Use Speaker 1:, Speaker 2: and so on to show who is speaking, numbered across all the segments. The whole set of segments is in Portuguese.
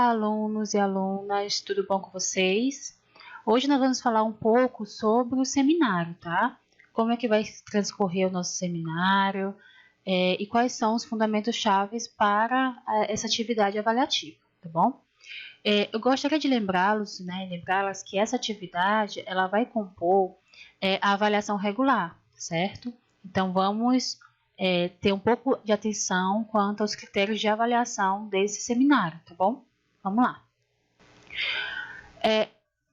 Speaker 1: Olá, alunos e alunas, tudo bom com vocês? Hoje nós vamos falar um pouco sobre o seminário, tá? Como é que vai transcorrer o nosso seminário e quais são os fundamentos chaves para essa atividade avaliativa, tá bom? Eu gostaria de lembrá-los, lembrá-las que essa atividade ela vai compor a avaliação regular, certo? Então vamos ter um pouco de atenção quanto aos critérios de avaliação desse seminário, tá bom? Vamos lá.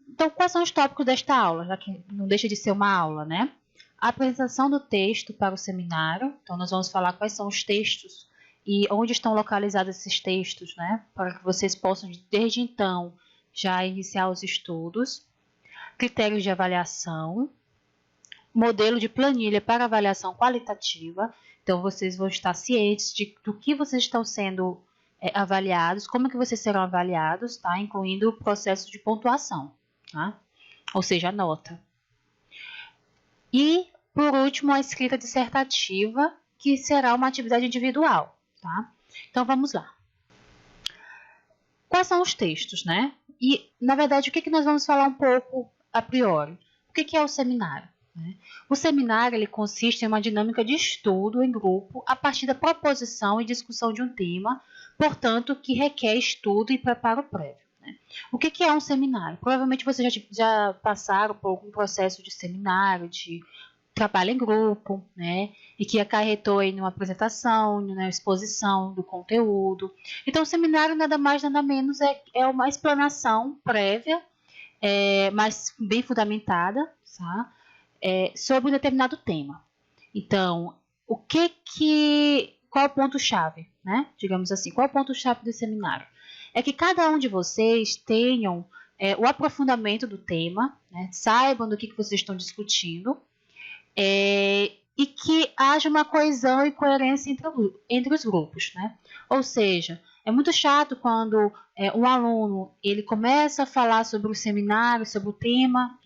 Speaker 1: Então, quais são os tópicos desta aula, já que não deixa de ser uma aula, né? A apresentação do texto para o seminário. Então, nós vamos falar quais são os textos e onde estão localizados esses textos, né? Para que vocês possam, desde então, já iniciar os estudos. Critérios de avaliação. Modelo de planilha para avaliação qualitativa. Então, vocês vão estar cientes do que vocês estão sendo avaliados, como que vocês serão avaliados, tá? Incluindo o processo de pontuação, tá? Ou seja, a nota. E, por último, a escrita dissertativa, que será uma atividade individual, tá? Então, vamos lá. Quais são os textos, né? E, na verdade, o que nós vamos falar um pouco a priori? O que é o seminário? O seminário ele consiste em uma dinâmica de estudo em grupo a partir da proposição e discussão de um tema, portanto, que requer estudo e preparo prévio. O que é um seminário? Provavelmente vocês já passaram por algum processo de seminário, de trabalho em grupo, né? E que acarretou em uma apresentação, numa exposição do conteúdo. Então, o seminário nada mais, nada menos é uma explanação prévia, mas bem fundamentada, tá? Sobre um determinado tema. Então, qual é o ponto-chave, né? Digamos assim, qual é o ponto-chave do seminário? É que cada um de vocês tenham o aprofundamento do tema, né? Saibam do que vocês estão discutindo e que haja uma coesão e coerência entre os grupos, né? Ou seja, é muito chato quando um aluno ele começa a falar sobre o seminário, sobre o tema,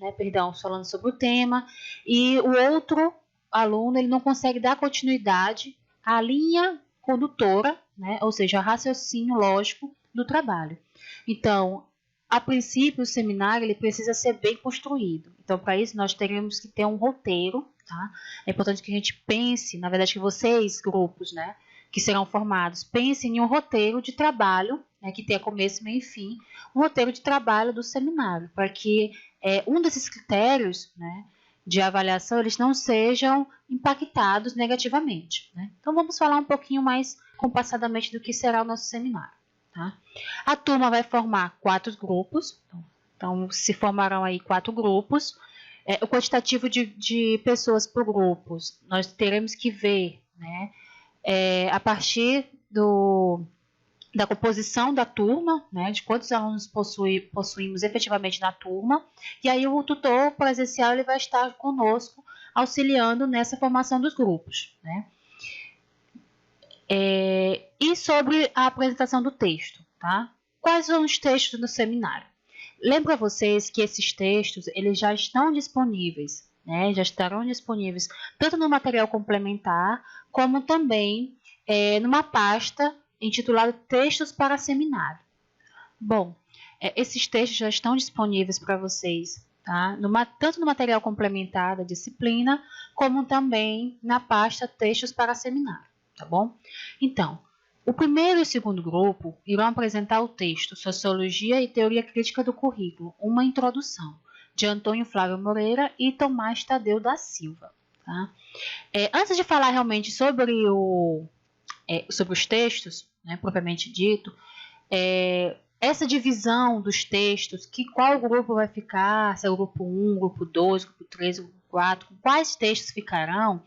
Speaker 1: falando sobre o tema, e o outro aluno ele não consegue dar continuidade à linha condutora, né? Ou seja, ao raciocínio lógico do trabalho. Então, a princípio, o seminário ele precisa ser bem construído. Então, para isso, nós teremos que ter um roteiro, tá? É importante que a gente pense, na verdade, que vocês, grupos, né? Que serão formados, pensem em um roteiro de trabalho, né, que tenha começo, meio e fim, um roteiro de trabalho do seminário, para que um desses critérios, né, de avaliação eles não sejam impactados negativamente, né? Então, vamos falar um pouquinho mais compassadamente do que será o nosso seminário. Tá? A turma vai formar 4 grupos, então se formarão aí 4 grupos. O quantitativo de pessoas por grupos, nós teremos que ver, né, a partir da composição da turma, né, de quantos alunos possuímos efetivamente na turma, e aí o tutor presencial ele vai estar conosco, auxiliando nessa formação dos grupos, né. E sobre a apresentação do texto, tá? Quais são os textos do seminário? Lembro a vocês que esses textos eles já estão disponíveis, né? Já estarão disponíveis tanto no material complementar, como também numa pasta intitulada Textos para Seminário. Bom, esses textos já estão disponíveis para vocês, tá? Tanto no material complementar da disciplina, como também na pasta Textos para Seminário, tá bom? Então, o primeiro e o segundo grupo irão apresentar o texto Sociologia e Teoria Crítica do Currículo, uma introdução, de Antônio Flávio Moreira e Tomás Tadeu da Silva. Tá? Antes de falar realmente sobre os textos, né, propriamente dito, essa divisão dos textos, qual grupo vai ficar, se é o grupo 1, grupo 2, grupo 3, grupo 4, quais textos ficarão,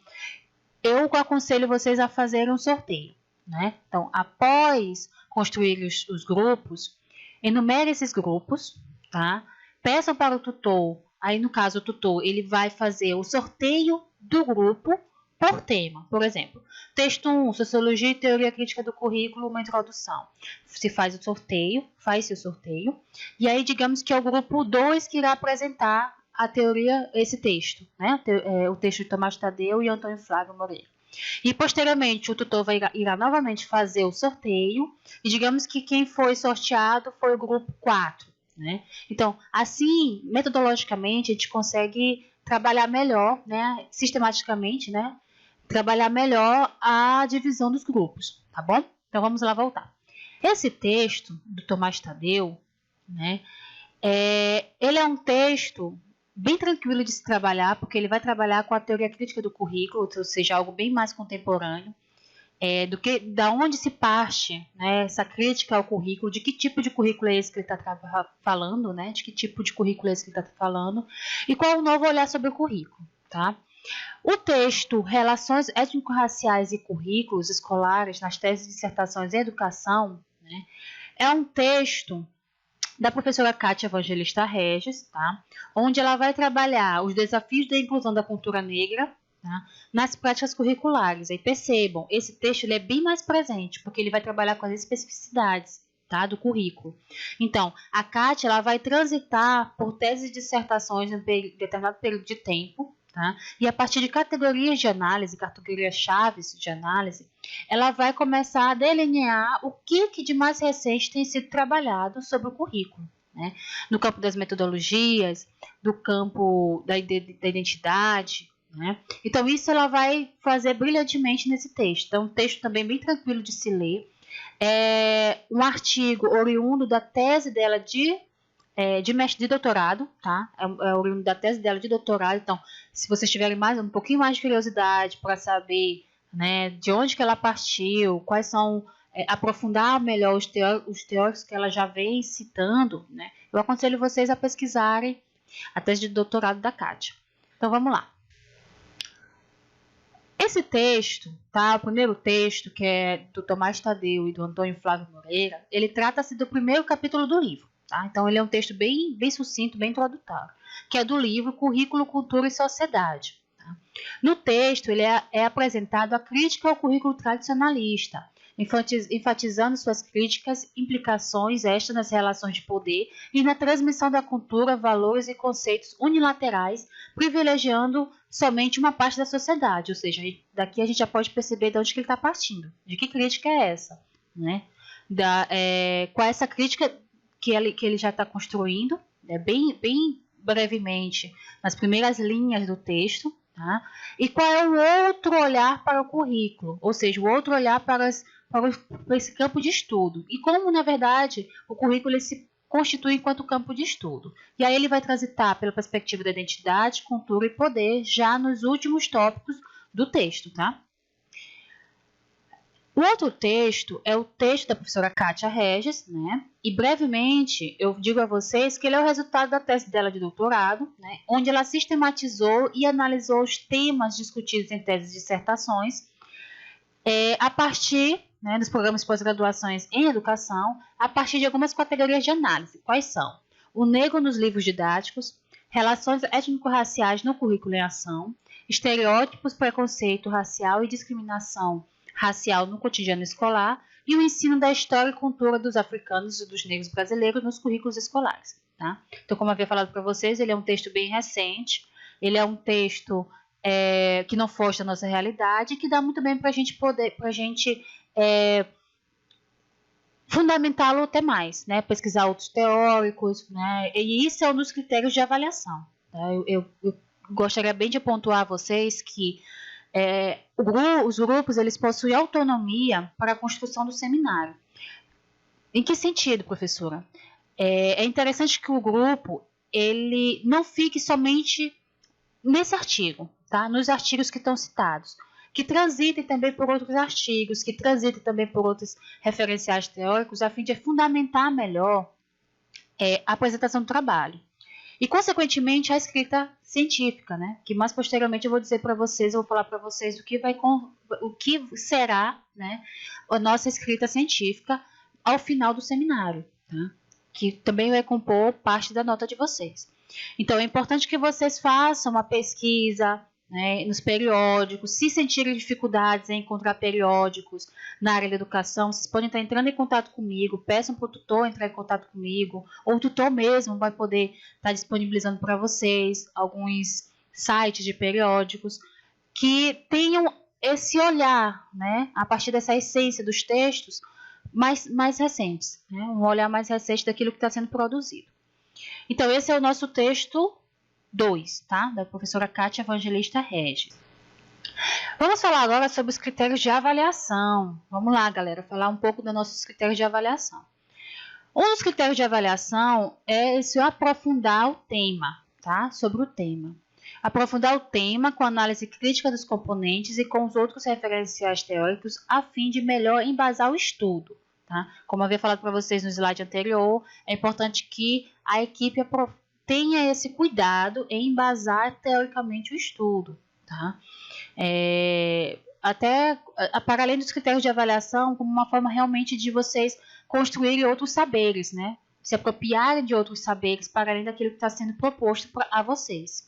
Speaker 1: eu aconselho vocês a fazerem um sorteio. Né? Então, após construir os grupos, enumere esses grupos, tá? Peçam para o tutor, aí no caso o tutor, ele vai fazer o sorteio do grupo por tema. Por exemplo, texto 1, Sociologia e Teoria Crítica do Currículo, uma introdução. Se faz o sorteio, faz-se o sorteio, e aí digamos que é o grupo 2 que irá apresentar a teoria, esse texto, né? O texto de Tomás Tadeu e Antônio Flávio Moreira. E posteriormente o tutor irá novamente fazer o sorteio e digamos que quem foi sorteado foi o grupo 4, né? Então, assim, metodologicamente, a gente consegue trabalhar melhor, né, sistematicamente, né, trabalhar melhor a divisão dos grupos, tá bom? Então vamos lá voltar. Esse texto do Tomás Tadeu, né, ele é um texto bem tranquilo de se trabalhar, porque ele vai trabalhar com a teoria crítica do currículo, ou seja, algo bem mais contemporâneo, do que da onde se parte, né, essa crítica ao currículo, de que tipo de currículo é esse que ele está falando, né, de que tipo de currículo é esse que ele está falando, e qual é o novo olhar sobre o currículo, tá? O texto Relações Étnico-Raciais e Currículos Escolares nas Teses, Dissertações em Educação, né, é um texto da professora Kátia Evangelista Regis, tá? Onde ela vai trabalhar os desafios da inclusão da cultura negra, tá? Nas práticas curriculares. Aí percebam, esse texto ele é bem mais presente, porque ele vai trabalhar com as especificidades, tá, do currículo. Então, a Kátia ela vai transitar por teses e dissertações em um determinado período de tempo, tá? E a partir de categorias de análise, categorias-chave de análise, ela vai começar a delinear o que de mais recente tem sido trabalhado sobre o currículo, né? No campo das metodologias, do campo da identidade, né? Então, isso ela vai fazer brilhantemente nesse texto. Então, um texto também bem tranquilo de se ler. É um artigo oriundo da tese dela de doutorado, tá? É oriundo da tese dela de doutorado. Então, se vocês tiverem um pouquinho mais de curiosidade para saber, né, de onde que ela partiu, quais são, aprofundar melhor os teóricos que ela já vem citando, né, eu aconselho vocês a pesquisarem a tese de doutorado da Kátia. Então, vamos lá. Esse texto, tá, o primeiro texto, que é do Tomás Tadeu e do Antônio Flávio Moreira, ele trata-se do primeiro capítulo do livro. Tá? Então, ele é um texto bem sucinto, bem introdutório, que é do livro Currículo, Cultura e Sociedade. Tá? No texto, ele é apresentado a crítica ao currículo tradicionalista, enfatizando suas críticas, implicações extras nas relações de poder e na transmissão da cultura, valores e conceitos unilaterais, privilegiando somente uma parte da sociedade. Ou seja, daqui a gente já pode perceber de onde que ele está partindo, de que crítica é essa, né? Qual é essa crítica que ele já está construindo, bem brevemente, nas primeiras linhas do texto, tá? E qual é o outro olhar para o currículo, ou seja, o outro olhar para esse campo de estudo, e como, na verdade, o currículo ele se constitui enquanto campo de estudo. E aí ele vai transitar pela perspectiva da identidade, cultura e poder, já nos últimos tópicos do texto, tá? O outro texto é o texto da professora Kátia Regis, né? E brevemente eu digo a vocês que ele é o resultado da tese dela de doutorado, né? Onde ela sistematizou e analisou os temas discutidos em teses e dissertações a partir, né, dos programas de pós-graduações em educação, a partir de algumas categorias de análise. Quais são? O negro nos livros didáticos, relações étnico-raciais no currículo em ação, estereótipos, preconceito racial e discriminação racial no cotidiano escolar e o ensino da história e cultura dos africanos e dos negros brasileiros nos currículos escolares. Tá? Então, como eu havia falado para vocês, ele é um texto bem recente, ele é um texto que não foge da nossa realidade e que dá muito bem para a gente poder, fundamentá-lo até mais, né? Pesquisar outros teóricos, né? E isso é um dos critérios de avaliação. Tá? Eu gostaria bem de pontuar a vocês que os grupos eles possuem autonomia para a construção do seminário. Em que sentido, professora? É interessante que o grupo ele não fique somente nesse artigo, tá? Nos artigos que estão citados, que transitem também por outros artigos, que transitem também por outros referenciais teóricos, a fim de fundamentar melhor a apresentação do trabalho. E, consequentemente, a escrita científica, né? Que mais posteriormente eu vou dizer para vocês, eu vou falar para vocês o que será, né, a nossa escrita científica ao final do seminário, tá? Que também vai compor parte da nota de vocês. Então, é importante que vocês façam uma pesquisa, né, nos periódicos. Se sentirem dificuldades em encontrar periódicos na área da educação, vocês podem estar entrando em contato comigo, peçam para o tutor entrar em contato comigo, ou o tutor mesmo vai poder estar disponibilizando para vocês alguns sites de periódicos que tenham esse olhar, né, a partir dessa essência dos textos mais recentes, né, um olhar mais recente daquilo que está sendo produzido. Então, esse é o nosso texto 2, tá? Da professora Kátia Evangelista Regis. Vamos falar agora sobre os critérios de avaliação. Vamos lá, galera, falar um pouco dos nossos critérios de avaliação. Um dos critérios de avaliação é esse aprofundar o tema, tá? Sobre o tema. Aprofundar o tema com análise crítica dos componentes e com os outros referenciais teóricos a fim de melhor embasar o estudo. Tá? Como eu havia falado para vocês no slide anterior, é importante que a equipe tenha esse cuidado em embasar teoricamente o estudo. Tá? Para além dos critérios de avaliação, como uma forma realmente de vocês construírem outros saberes, né? Se apropriarem de outros saberes para além daquilo que está sendo proposto a vocês.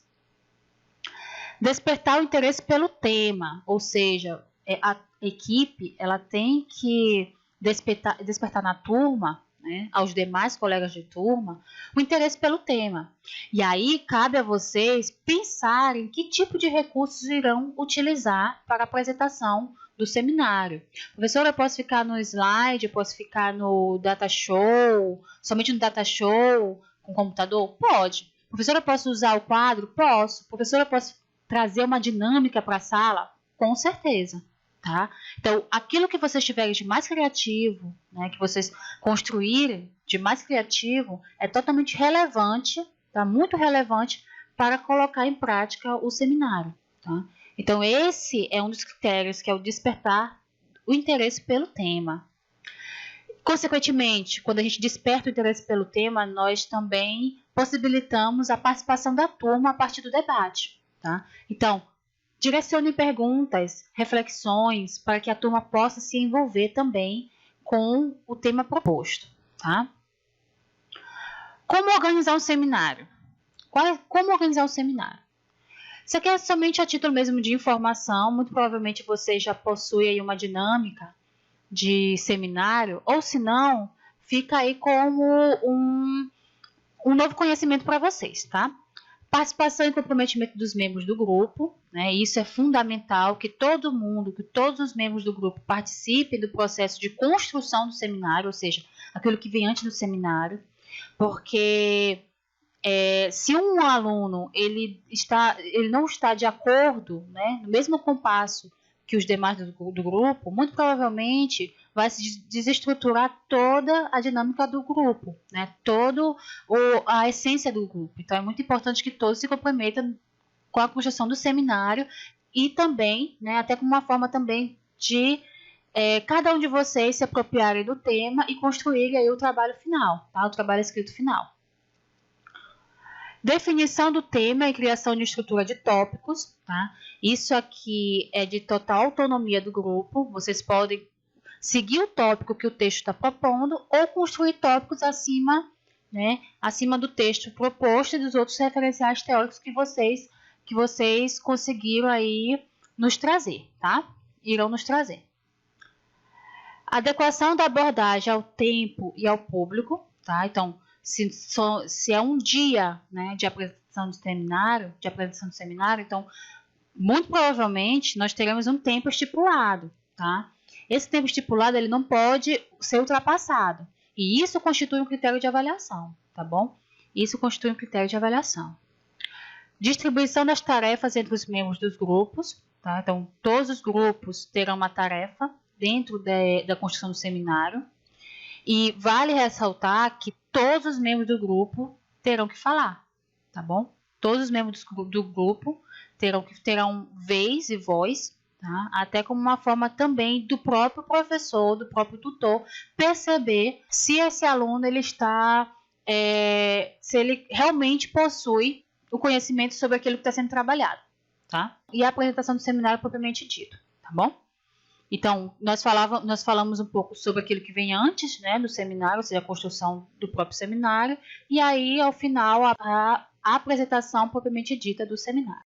Speaker 1: Despertar o interesse pelo tema, ou seja, a equipe ela tem que despertar na turma, né, aos demais colegas de turma, o interesse pelo tema. E aí cabe a vocês pensarem que tipo de recursos irão utilizar para a apresentação do seminário. Professora, eu posso ficar no slide, eu posso ficar no data show, somente no data show, com computador? Pode. Professora, eu posso usar o quadro? Posso. Professora, eu posso trazer uma dinâmica para a sala? Com certeza. Tá? Então, aquilo que vocês tiverem de mais criativo, né, que vocês construírem de mais criativo, é totalmente relevante, tá? Muito relevante para colocar em prática o seminário. Tá? Então, esse é um dos critérios, que é o despertar o interesse pelo tema. Consequentemente, quando a gente desperta o interesse pelo tema, nós também possibilitamos a participação da turma a partir do debate. Tá? Então, direcione perguntas, reflexões, para que a turma possa se envolver também com o tema proposto. Tá? Como organizar um seminário? Como organizar um seminário? Isso aqui é somente a título mesmo de informação, muito provavelmente você já possui aí uma dinâmica de seminário, ou se não, fica aí como um novo conhecimento para vocês, tá? Participação e comprometimento dos membros do grupo, né? Isso é fundamental, que todos os membros do grupo participem do processo de construção do seminário, ou seja, aquilo que vem antes do seminário, porque se um aluno ele não está de acordo, né, no mesmo compasso que os demais do grupo, muito provavelmente vai se desestruturar toda a dinâmica do grupo, né? Toda a essência do grupo. Então, é muito importante que todos se comprometam com a construção do seminário e também, né, até como uma forma também de cada um de vocês se apropriarem do tema e construírem aí o trabalho final, tá? O trabalho escrito final. Definição do tema e criação de estrutura de tópicos, tá? Isso aqui é de total autonomia do grupo. Vocês podem seguir o tópico que o texto está propondo ou construir tópicos acima, né, acima do texto proposto e dos outros referenciais teóricos que vocês conseguiram aí nos trazer, tá? Irão nos trazer. Adequação da abordagem ao tempo e ao público, tá? Então, se é um dia, né, de apresentação do seminário, então, muito provavelmente, nós teremos um tempo estipulado, tá? Esse tempo estipulado, ele não pode ser ultrapassado. E isso constitui um critério de avaliação, tá bom? Isso constitui um critério de avaliação. Distribuição das tarefas entre os membros dos grupos, tá? Então, todos os grupos terão uma tarefa dentro da construção do seminário. E vale ressaltar que todos os membros do grupo terão que falar, tá bom? Todos os membros do grupo terão vez e voz, tá? Até como uma forma também do próprio professor, do próprio tutor, perceber se esse aluno ele está, se ele realmente possui o conhecimento sobre aquilo que está sendo trabalhado, tá? E a apresentação do seminário propriamente dito, tá bom? Então, nós falamos um pouco sobre aquilo que vem antes, né, do seminário, ou seja, a construção do próprio seminário, e aí, ao final, a apresentação propriamente dita do seminário.